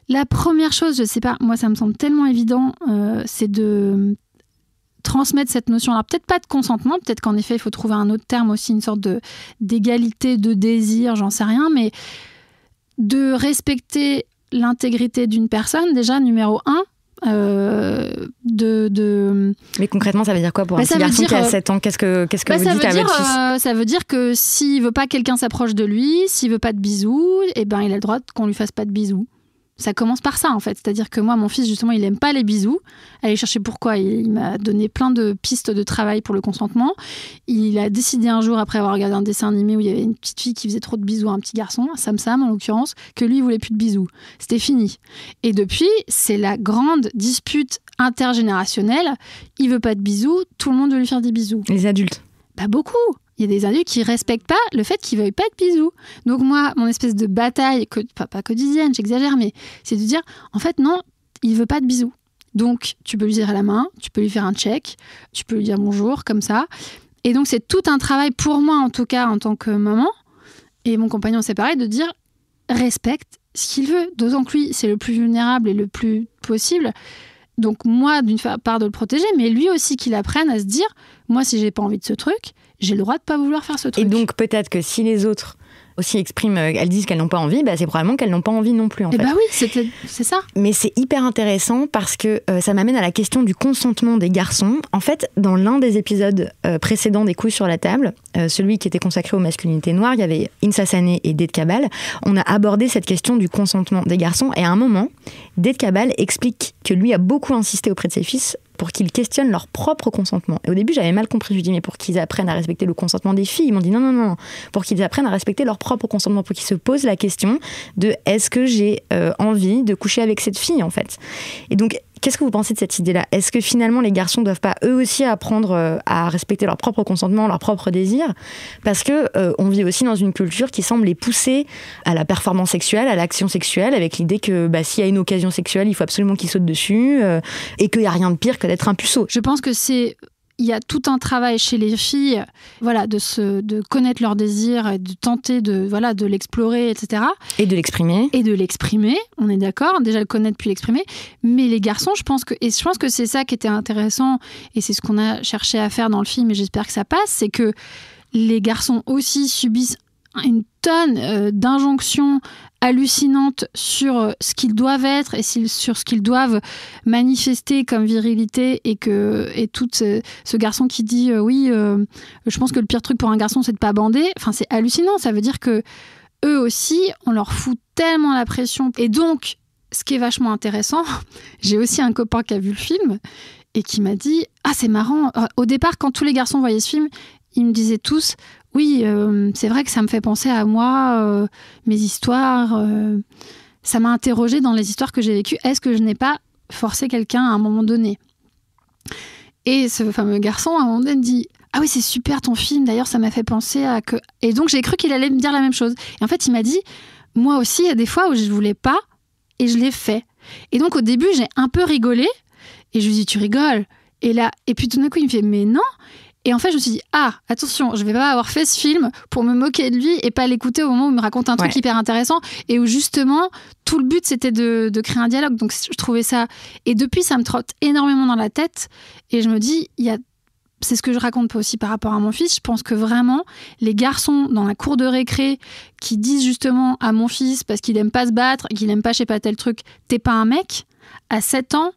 [SPEAKER 2] La première chose, je sais pas, moi ça me semble tellement évident, c'est de transmettre cette notion. Alors peut-être pas de consentement, peut-être qu'en effet il faut trouver un autre terme aussi, une sorte d'égalité, de désir, j'en sais rien, mais de respecter l'intégrité d'une personne, déjà numéro 1.
[SPEAKER 1] Mais concrètement, ça veut dire quoi pour un petit garçon qui a 7 ans ? Qu'est-ce que vous dites à votre fils ?
[SPEAKER 2] Ça veut dire que s'il veut pas que quelqu'un s'approche de lui, s'il veut pas de bisous, eh ben il a le droit qu'on lui fasse pas de bisous. Ça commence par ça en fait, c'est-à-dire que moi mon fils justement il aime pas les bisous. Allez chercher pourquoi, il m'a donné plein de pistes de travail pour le consentement. Il a décidé un jour après avoir regardé un dessin animé où il y avait une petite fille qui faisait trop de bisous à un petit garçon, Sam en l'occurrence, que lui il voulait plus de bisous. C'était fini. Et depuis c'est la grande dispute intergénérationnelle. Il veut pas de bisous, tout le monde veut lui faire des bisous.
[SPEAKER 1] Les adultes ?
[SPEAKER 2] Bah beaucoup. Il y a des adultes qui respectent pas le fait qu'ils veuillent pas de bisous. Donc moi, mon espèce de bataille, pas quotidienne, j'exagère, mais c'est de dire, en fait, non, il veut pas de bisous. Donc, tu peux lui serrer la main, tu peux lui faire un check, tu peux lui dire bonjour, comme ça. Et donc, c'est tout un travail, pour moi en tout cas, en tant que maman, et mon compagnon, c'est pareil, de dire, respecte ce qu'il veut. D'autant que lui, c'est le plus vulnérable et le plus possible. Donc moi, d'une part, de le protéger, mais lui aussi qu'il apprenne à se dire, moi, si j'ai pas envie de ce truc, j'ai le droit de pas vouloir faire ce truc.
[SPEAKER 1] Et donc peut-être que si les autres aussi expriment, elles disent qu'elles n'ont pas envie, bah c'est probablement qu'elles n'ont pas envie non plus en fait.
[SPEAKER 2] Bah oui, c'est ça.
[SPEAKER 1] Mais c'est hyper intéressant parce que ça m'amène à la question du consentement des garçons. En fait, dans l'un des épisodes précédents des Couilles sur la table, celui qui était consacré aux masculinités noires, il y avait Insa Sané et Dede Kabal. On a abordé cette question du consentement des garçons et à un moment, Dede Kabal explique que lui a beaucoup insisté auprès de ses fils pour qu'ils questionnent leur propre consentement. Et au début, j'avais mal compris. Je lui dis, mais pour qu'ils apprennent à respecter le consentement des filles. Ils m'ont dit, non. Pour qu'ils apprennent à respecter leur propre consentement, pour qu'ils se posent la question de est-ce que j'ai envie de coucher avec cette fille, en fait. Et donc, qu'est-ce que vous pensez de cette idée-là ? Est-ce que finalement, les garçons ne doivent pas eux aussi apprendre à respecter leur propre consentement, leur propre désir ? Parce que on vit aussi dans une culture qui semble les pousser à la performance sexuelle, à l'action sexuelle, avec l'idée que s'il y a une occasion sexuelle, il faut absolument qu'ils sautent dessus et qu'il n'y a rien de pire que d'être un puceau.
[SPEAKER 2] Je pense que il y a tout un travail chez les filles, voilà, de connaître leur désir et de tenter de l'explorer, etc.
[SPEAKER 1] Et de l'exprimer.
[SPEAKER 2] On est d'accord, déjà le connaître puis l'exprimer. Mais les garçons, je pense que c'est ça qui était intéressant et c'est ce qu'on a cherché à faire dans le film et j'espère que ça passe, c'est que les garçons aussi subissent une tonne d'injonctions hallucinantes sur ce qu'ils doivent être et sur ce qu'ils doivent manifester comme virilité et tout ce garçon qui dit je pense que le pire truc pour un garçon c'est de pas bander, enfin c'est hallucinant, ça veut dire que eux aussi on leur fout tellement la pression. Et donc ce qui est vachement intéressant, j'ai aussi un copain qui a vu le film et qui m'a dit c'est marrant, au départ quand tous les garçons voyaient ce film ils me disaient tous oui, c'est vrai que ça me fait penser à moi, mes histoires. Ça m'a interrogée dans les histoires que j'ai vécues. Est-ce que je n'ai pas forcé quelqu'un à un moment donné ? Et ce fameux garçon, à un moment donné, dit « Ah oui, c'est super ton film, d'ailleurs, ça m'a fait penser à que... » Et donc, j'ai cru qu'il allait me dire la même chose. Et en fait, il m'a dit « Moi aussi, il y a des fois où je ne voulais pas, et je l'ai fait. » Et donc, au début, j'ai un peu rigolé. Et je lui dis « Tu rigoles ?» Et puis tout d'un coup, il me fait « mais non !» Et en fait, je me suis dit, attention, je vais pas avoir fait ce film pour me moquer de lui et pas l'écouter au moment où il me raconte un truc hyper intéressant et où justement, tout le but, c'était de créer un dialogue. Donc, je trouvais ça... Et depuis, ça me trotte énormément dans la tête. Et je me dis, c'est ce que je raconte aussi par rapport à mon fils. Je pense que vraiment, les garçons dans la cour de récré qui disent justement à mon fils, parce qu'il aime pas se battre, qu'il aime pas, je sais pas, tel truc, t'es pas un mec, à 7 ans,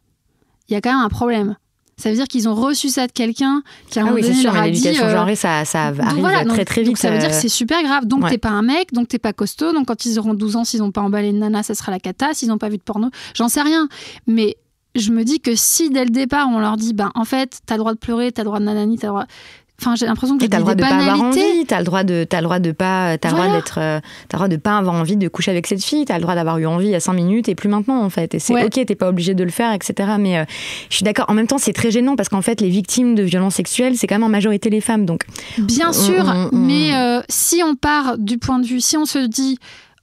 [SPEAKER 2] il y a quand même un problème. Ça veut dire qu'ils ont reçu ça de quelqu'un qui, à un moment donné, leur a dit...
[SPEAKER 1] l'éducation genrée, ça arrive très, très vite.
[SPEAKER 2] Donc ça veut dire que c'est super grave. Donc, t'es pas un mec, donc t'es pas costaud. Donc, quand ils auront 12 ans, s'ils n'ont pas emballé une nana, ça sera la cata. S'ils n'ont pas vu de porno, j'en sais rien. Mais je me dis que si, dès le départ, on leur dit, en fait, t'as le droit de pleurer, t'as le droit de nanani, t'as le droit... Enfin, j'ai l'impression que
[SPEAKER 1] t'as le droit de pas avoir envie, t'as le droit de pas avoir envie de coucher avec cette fille, t'as le droit d'avoir eu envie il y a 5 minutes et plus maintenant en fait. Et c'est ok, t'es pas obligé de le faire, etc. Mais je suis d'accord. En même temps, c'est très gênant parce qu'en fait, les victimes de violences sexuelles, c'est quand même en majorité les femmes. Donc
[SPEAKER 2] bien sûr, mais si on part du point de vue, si on se dit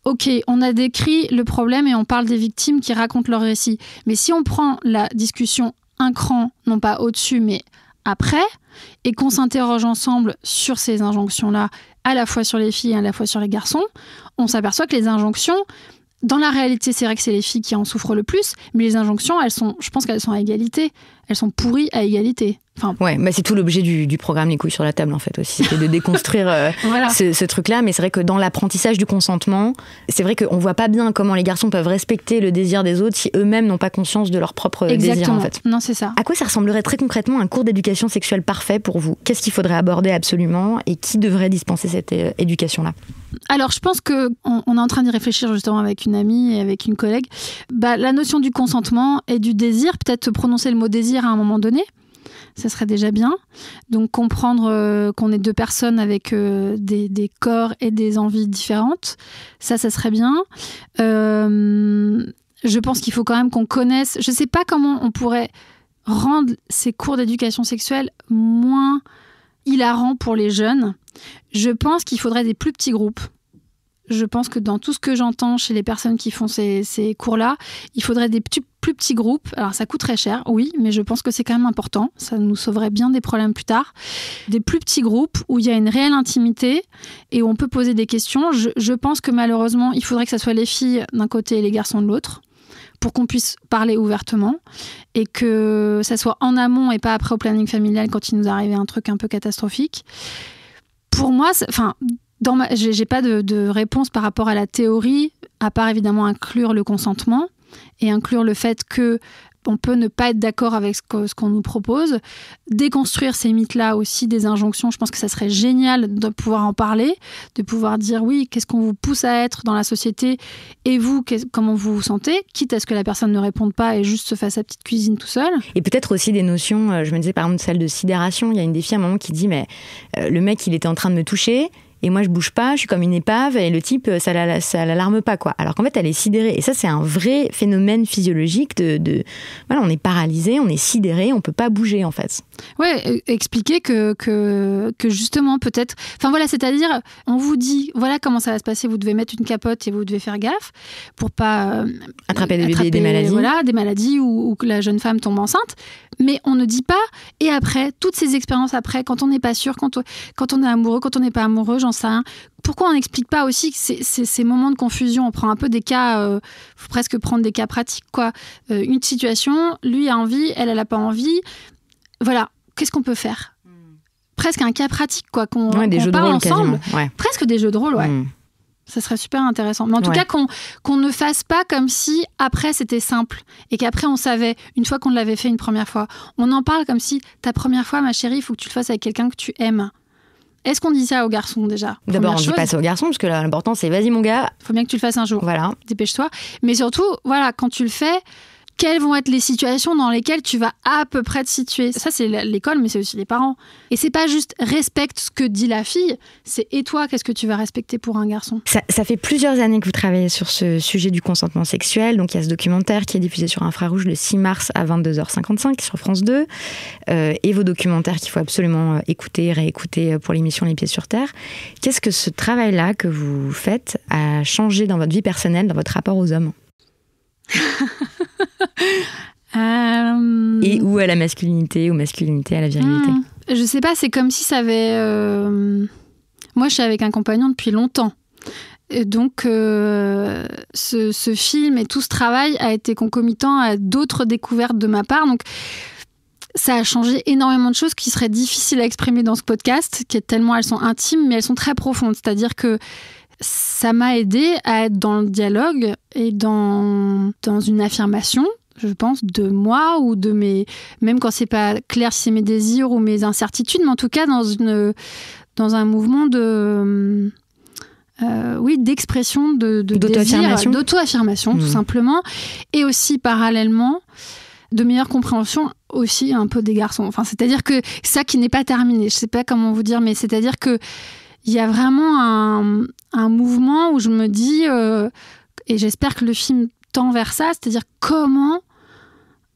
[SPEAKER 2] ok, on a décrit le problème et on parle des victimes qui racontent leur récit. Mais si on prend la discussion un cran, non pas au-dessus, mais après, et qu'on s'interroge ensemble sur ces injonctions-là, à la fois sur les filles et à la fois sur les garçons, on s'aperçoit que les injonctions, dans la réalité, c'est vrai que c'est les filles qui en souffrent le plus, mais les injonctions, je pense qu'elles sont à égalité. Elles sont pourries à égalité. Enfin,
[SPEAKER 1] c'est tout l'objet du programme Les couilles sur la table, en fait, aussi. C'était de déconstruire ce truc-là. Mais c'est vrai que dans l'apprentissage du consentement, c'est vrai qu'on voit pas bien comment les garçons peuvent respecter le désir des autres si eux-mêmes n'ont pas conscience de leur propre désir, en fait.
[SPEAKER 2] Non, c'est ça.
[SPEAKER 1] À quoi ça ressemblerait très concrètement un cours d'éducation sexuelle parfait pour vous ? Qu'est-ce qu'il faudrait aborder absolument et qui devrait dispenser cette éducation-là ?
[SPEAKER 2] Alors, je pense qu'on est en train d'y réfléchir justement avec une amie et avec une collègue. La notion du consentement et du désir, peut-être prononcer le mot désir à un moment donné, ça serait déjà bien. Donc, comprendre qu'on est deux personnes avec des corps et des envies différentes, ça serait bien. Je pense qu'il faut quand même qu'on connaisse... Je ne sais pas comment on pourrait rendre ces cours d'éducation sexuelle moins hilarants pour les jeunes. Je pense qu'il faudrait des plus petits groupes. Je pense que dans tout ce que j'entends chez les personnes qui font ces cours-là, il faudrait des plus petits groupes. Alors, ça coûte très cher, oui, mais je pense que c'est quand même important. Ça nous sauverait bien des problèmes plus tard. Des plus petits groupes où il y a une réelle intimité et où on peut poser des questions. Je pense que malheureusement, il faudrait que ça soit les filles d'un côté et les garçons de l'autre pour qu'on puisse parler ouvertement et que ça soit en amont et pas après au planning familial quand il nous arrive un truc un peu catastrophique. Pour moi, j'ai pas de réponse par rapport à la théorie, à part évidemment inclure le consentement et inclure le fait que on peut ne pas être d'accord avec ce qu'on nous propose, déconstruire ces mythes-là aussi, des injonctions. Je pense que ça serait génial de pouvoir en parler, de pouvoir dire oui, qu'est-ce qu'on vous pousse à être dans la société et vous, comment vous vous sentez, quitte à ce que la personne ne réponde pas et juste se fasse sa petite cuisine tout seul.
[SPEAKER 1] Et peut-être aussi des notions, je me disais par exemple celle de sidération, il y a une des filles à un moment qui dit mais le mec il était en train de me toucher, et moi, je bouge pas, je suis comme une épave, et le type, ça l'alarme pas, quoi. Alors qu'en fait, elle est sidérée. Et ça, c'est un vrai phénomène physiologique voilà, on est paralysé, on est sidéré, on peut pas bouger, en fait.
[SPEAKER 2] Ouais, expliquer que justement, peut-être... Enfin, voilà, c'est-à-dire, on vous dit, voilà comment ça va se passer, vous devez mettre une capote et vous devez faire gaffe pour pas...
[SPEAKER 1] attraper des maladies.
[SPEAKER 2] Voilà, des maladies ou que la jeune femme tombe enceinte. Mais on ne dit pas, et après, toutes ces expériences après, quand on n'est pas sûr, quand on est amoureux, quand on n'est pas amoureux, j'en sais rien. Pourquoi on n'explique pas aussi que ces moments de confusion, on prend un peu des cas, faut presque prendre des cas pratiques, quoi. Une situation, lui a envie, elle a pas envie. Voilà, qu'est-ce qu'on peut faire ? Presque un cas pratique, quoi, qu'on parle ensemble.
[SPEAKER 1] Ouais.
[SPEAKER 2] Presque des jeux de rôle, ouais. Ça serait super intéressant. Mais en tout cas, qu'on ne fasse pas comme si après c'était simple et qu'après on savait, une fois qu'on l'avait fait une première fois. On en parle comme si ta première fois, ma chérie, il faut que tu le fasses avec quelqu'un que tu aimes. Est-ce qu'on dit ça aux garçons déjà ?
[SPEAKER 1] D'abord, on ne dit pas ça aux garçons parce que l'important c'est vas-y mon gars.
[SPEAKER 2] Il faut bien que tu le fasses un jour.
[SPEAKER 1] Voilà.
[SPEAKER 2] Dépêche-toi. Mais surtout, voilà, quand tu le fais, quelles vont être les situations dans lesquelles tu vas à peu près te situer ? Ça, c'est l'école, mais c'est aussi les parents. Et c'est pas juste respecte ce que dit la fille, c'est et toi, qu'est-ce que tu vas respecter pour un garçon ?
[SPEAKER 1] Ça fait plusieurs années que vous travaillez sur ce sujet du consentement sexuel. Donc, il y a ce documentaire qui est diffusé sur Infrarouge le 6 mars à 22h55 sur France 2. Et vos documentaires qu'il faut absolument écouter, réécouter pour l'émission Les Pieds sur Terre. Qu'est-ce que ce travail-là que vous faites a changé dans votre vie personnelle, dans votre rapport aux hommes ? Et ou à la masculinité, ou masculinité à la virilité.
[SPEAKER 2] Je sais pas, c'est comme si ça avait... Moi, je suis avec un compagnon depuis longtemps. Et donc, ce film et tout ce travail a été concomitant à d'autres découvertes de ma part. Donc, ça a changé énormément de choses qui seraient difficiles à exprimer dans ce podcast, qui est tellement elles sont intimes, mais elles sont très profondes. C'est-à-dire que ça m'a aidé à être dans le dialogue et dans une affirmation, je pense, de moi ou de mes... Même quand c'est pas clair si c'est mes désirs ou mes incertitudes, mais en tout cas dans un mouvement de... d'expression, de
[SPEAKER 1] d'auto-affirmation,
[SPEAKER 2] désir, d'auto-affirmation, tout simplement. Et aussi, parallèlement, de meilleure compréhension aussi un peu des garçons. Enfin, c'est-à-dire que ça qui n'est pas terminé, je sais pas comment vous dire, mais c'est-à-dire que il y a vraiment un mouvement où je me dis, et j'espère que le film tend vers ça, c'est-à-dire comment,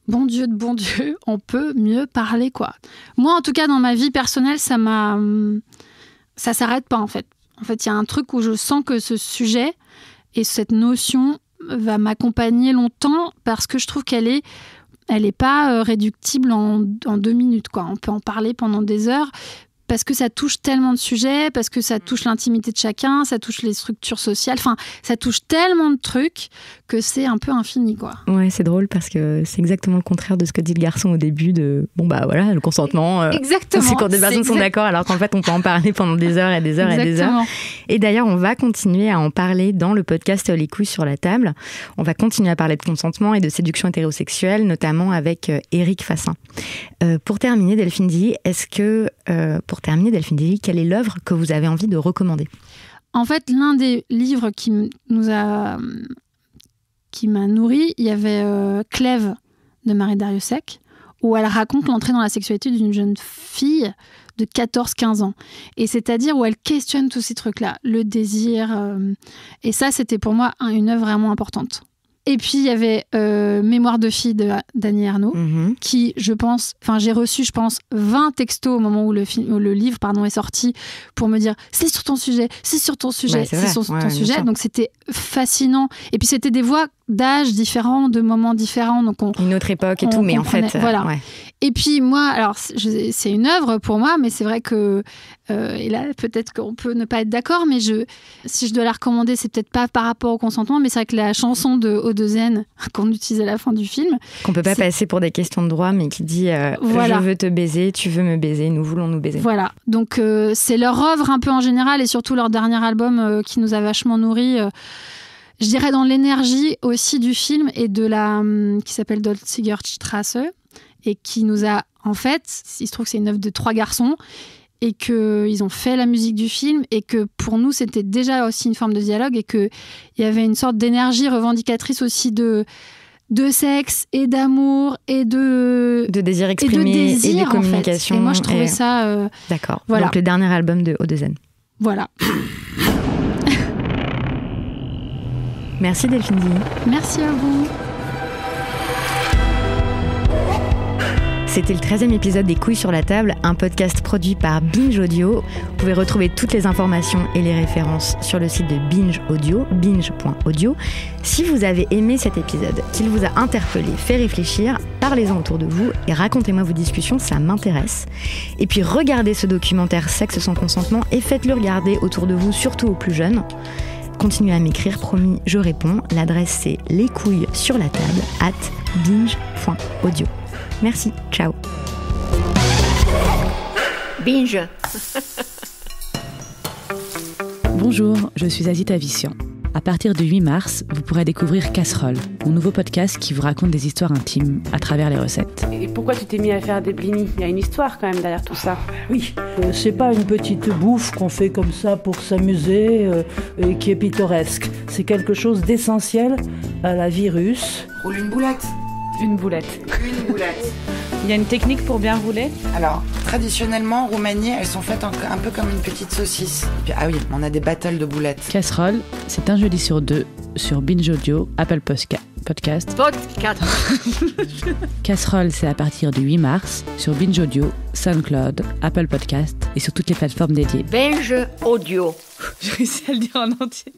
[SPEAKER 2] bon Dieu, on peut mieux parler, quoi. Moi, en tout cas, dans ma vie personnelle, ça s'arrête pas, en fait. En fait, il y a un truc où je sens que ce sujet et cette notion va m'accompagner longtemps parce que je trouve qu'elle est pas réductible en 2 minutes, quoi. On peut en parler pendant des heures parce que ça touche tellement de sujets, parce que ça touche l'intimité de chacun, ça touche les structures sociales, enfin, ça touche tellement de trucs que c'est un peu infini, quoi.
[SPEAKER 1] Ouais, c'est drôle parce que c'est exactement le contraire de ce que dit le garçon au début de le consentement.
[SPEAKER 2] Exactement.
[SPEAKER 1] C'est quand des personnes sont d'accord, alors qu'en fait, on peut en parler pendant des heures et des heures et des heures. Et d'ailleurs, on va continuer à en parler dans le podcast Les couilles sur la table. On va continuer à parler de consentement et de séduction hétérosexuelle, notamment avec Éric Fassin. Pour terminer, Delphine Dilly, quelle est l'œuvre que vous avez envie de recommander ?
[SPEAKER 2] En fait, l'un des livres qui m'a nourri, il y avait Clèves de Marie Dariussec, où elle raconte l'entrée dans la sexualité d'une jeune fille de 14-15 ans. Et c'est-à-dire où elle questionne tous ces trucs-là, le désir. Et ça, c'était pour moi une œuvre vraiment importante. Et puis, il y avait Mémoire de fille d'Annie Ernaux, qui, j'ai reçu, 20 textos au moment où le livre est sorti pour me dire « c'est sur ton sujet, c'est sur ton sujet,
[SPEAKER 1] ouais,
[SPEAKER 2] c'est sur ton sujet ». Donc, c'était fascinant. Et puis, c'était des voix d'âge différents, de moments différents. Donc
[SPEAKER 1] une autre époque et tout, mais en fait...
[SPEAKER 2] Voilà. Ouais. Et puis, moi, alors, c'est une œuvre pour moi, mais c'est vrai que... et là, peut-être qu'on peut ne pas être d'accord, mais si je dois la recommander, c'est peut-être pas par rapport au consentement, mais c'est vrai que la chanson de O2N qu'on utilise à la fin du film...
[SPEAKER 1] Qu'on peut pas passer pour des questions de droit, mais qui dit Je veux te baiser, tu veux me baiser, nous voulons nous baiser.
[SPEAKER 2] Voilà. Donc, c'est leur œuvre un peu en général, et surtout leur dernier album qui nous a vachement nourris... je dirais dans l'énergie aussi du film et qui s'appelle Dolziger Straße, et qui nous a, en fait, il se trouve que c'est une œuvre de 3 garçons et qu'ils ont fait la musique du film et que pour nous, c'était déjà aussi une forme de dialogue et qu'il y avait une sorte d'énergie revendicatrice aussi de sexe et d'amour et de
[SPEAKER 1] désir exprimé et de communication.
[SPEAKER 2] En fait. Et moi, je trouvais ça...
[SPEAKER 1] D'accord.
[SPEAKER 2] Voilà.
[SPEAKER 1] Donc, le dernier album de O2N.
[SPEAKER 2] Voilà.
[SPEAKER 1] Merci Delphine Dilly.
[SPEAKER 2] Merci à vous.
[SPEAKER 1] C'était le 13e épisode des Couilles sur la table, un podcast produit par Binge Audio. Vous pouvez retrouver toutes les informations et les références sur le site de Binge Audio, binge.audio. Si vous avez aimé cet épisode, qu'il vous a interpellé, fait réfléchir, parlez-en autour de vous et racontez-moi vos discussions, ça m'intéresse. Et puis regardez ce documentaire Sexe sans consentement et faites-le regarder autour de vous, surtout aux plus jeunes. Continuez à m'écrire, promis, je réponds. L'adresse c'est lescouilles-sur-la-table@binge.audio. Merci, ciao.
[SPEAKER 9] Binge.
[SPEAKER 10] Bonjour, je suis Azita Vissian. À partir du 8 mars, vous pourrez découvrir Casserole, mon nouveau podcast qui vous raconte des histoires intimes à travers les recettes.
[SPEAKER 9] Et pourquoi tu t'es mis à faire des blinis ? Il y a une histoire quand même derrière tout ça.
[SPEAKER 11] Oui, c'est pas une petite bouffe qu'on fait comme ça pour s'amuser et qui est pittoresque. C'est quelque chose d'essentiel à la vie russe.
[SPEAKER 9] Roule une boulette.
[SPEAKER 12] Une boulette.
[SPEAKER 9] Une boulette.
[SPEAKER 12] Il y a une technique pour bien rouler ?
[SPEAKER 13] Alors, traditionnellement, en Roumanie, elles sont faites un peu comme une petite saucisse. Puis, ah oui, on a des battles de boulettes.
[SPEAKER 10] Casserole, c'est un jeudi sur 2 sur Binge Audio, Apple Podcast. Casserole, c'est à partir du 8 mars sur Binge Audio, SoundCloud, Apple Podcast et sur toutes les plateformes dédiées.
[SPEAKER 9] Binge Audio.
[SPEAKER 12] J'ai réussi à le dire en entier.